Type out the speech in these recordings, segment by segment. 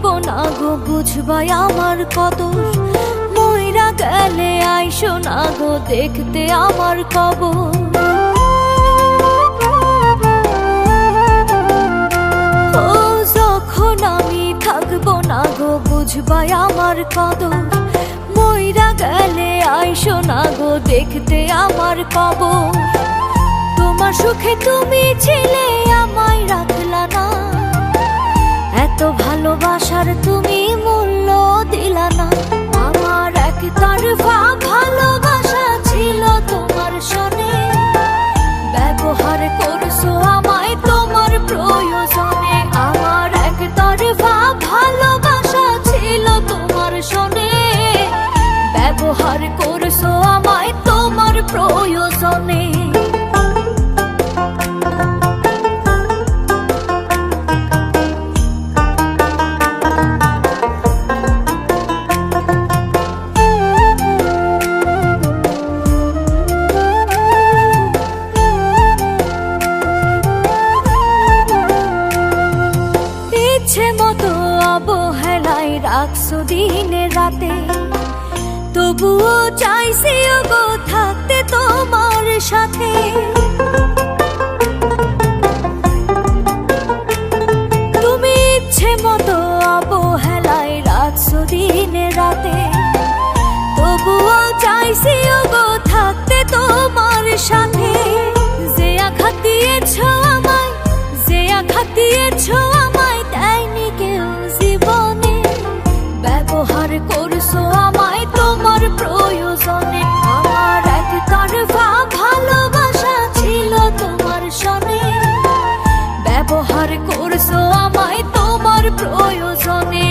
থাকবো না গো বুঝবাই আমার কদর, মইরা গেলে আইসো না গো দেখতে আমার কবর। ও যখন আমি থাকবো না গো বুঝবাই আমার কদর, মইরা গেলে আইসো না গো দেখতে আমার কবর। তোমার সুখে তুমি ছিলে আমায় রাখলা না, এত ভালোবাসার তুমি মূল্য দিলা না। আমার একতরফা ভালোবাসা ছিল তোমার সনে, ব্যবহার করছো আমায় তোমার প্রয়োজনে। আমার একতরফা ভালোবাসা ছিল তোমার সনে, ব্যবহার করছো আমায় তোমার প্রয়োজনে। ইচ্ছে মতো অবহেলায় রাখছো দিনে রাতে, তবুও চাইছি গো থাকতে তোমার সাথে। তুমি ইচ্ছে মতো অবহেলায় রাখছো দিনে রাতে, তবুও চাইছি গো থাকতে তোমার সাথে। যে আঘাত দিয়েছো আমায়, যে আঘাত দিয়েছো আমায় দেয়নি কেউ জীবনে, ব্যবহার করছো আমায় তোমার প্রয়োজনে। আমার একতরফা ভালোবাসা ছিল তোমার সনে, ব্যবহার করছো আমায় তোমার প্রয়োজনে,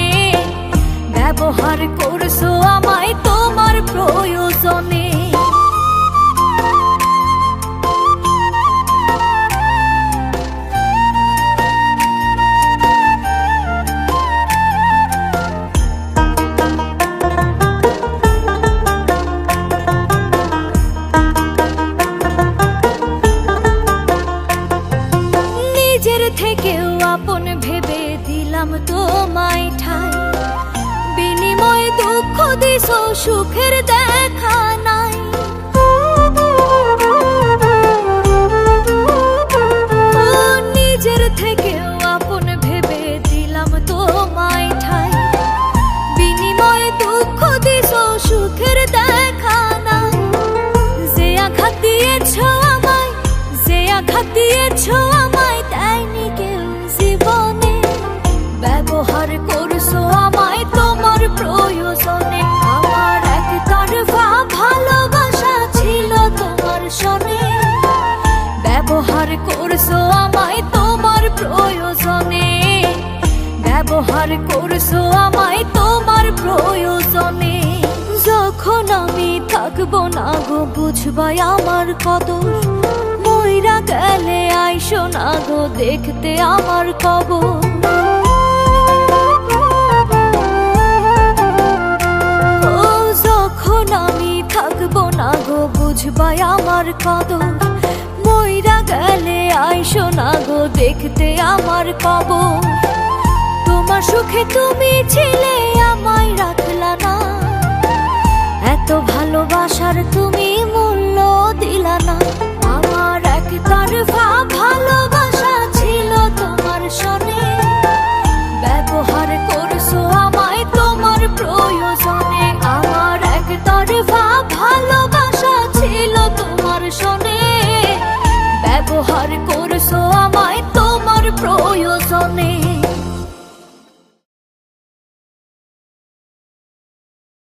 ব্যবহার করছো আমায় তোমার প্রয়োজনে। নিজের থেকেও আপন ভেবে দিলাম তোমায় ঠাই, বিনিময়ে দুঃখ দিছো সুখের দেখা নাই। নিজের থেকেও আপন ভেবে দিলাম তোমায় ঠাই, বিনিময়ে দুঃখ দিছো সুখের দেখা নাই। যে আঘাত দিয়েছো আমায়, যে আঘাত দিয়েছো আমায় দেয়নি কেউ জীবনে, ব্যবহার করছো আমায় তোমার প্রয়োজনে। আমার একতরফা ভালোবাসা ছিল তোমার সনে, ব্যবহার করছো আমায় তোমার প্রয়োজনে, ব্যবহার করছো আমায় তোমার প্রয়োজনে। যখন আমি থাকবো না গো বুঝবাই আমার কদর, মইরা গেলে আইসো না গো দেখতে আমার কবর। ও যখন আমি থাকবো না গো বুঝবাই আমার কদর, মইরা গেলে আইসো না গো দেখতে আমার কবর। তোমার সুখে তুমি ছিলে আমায় রাখলা না, এত ভালোবাসার তুমি মূল্য দিলা না। আমার একতরফা ভালোবাসা ছিল তোমার সনে, ব্যবহার করছো আমায় তোমার প্রয়োজনে। আমার একতরফা ভালোবাসা ছিল তোমার সনে, ব্যবহার করছো আমায় তোমার প্রয়োজনে।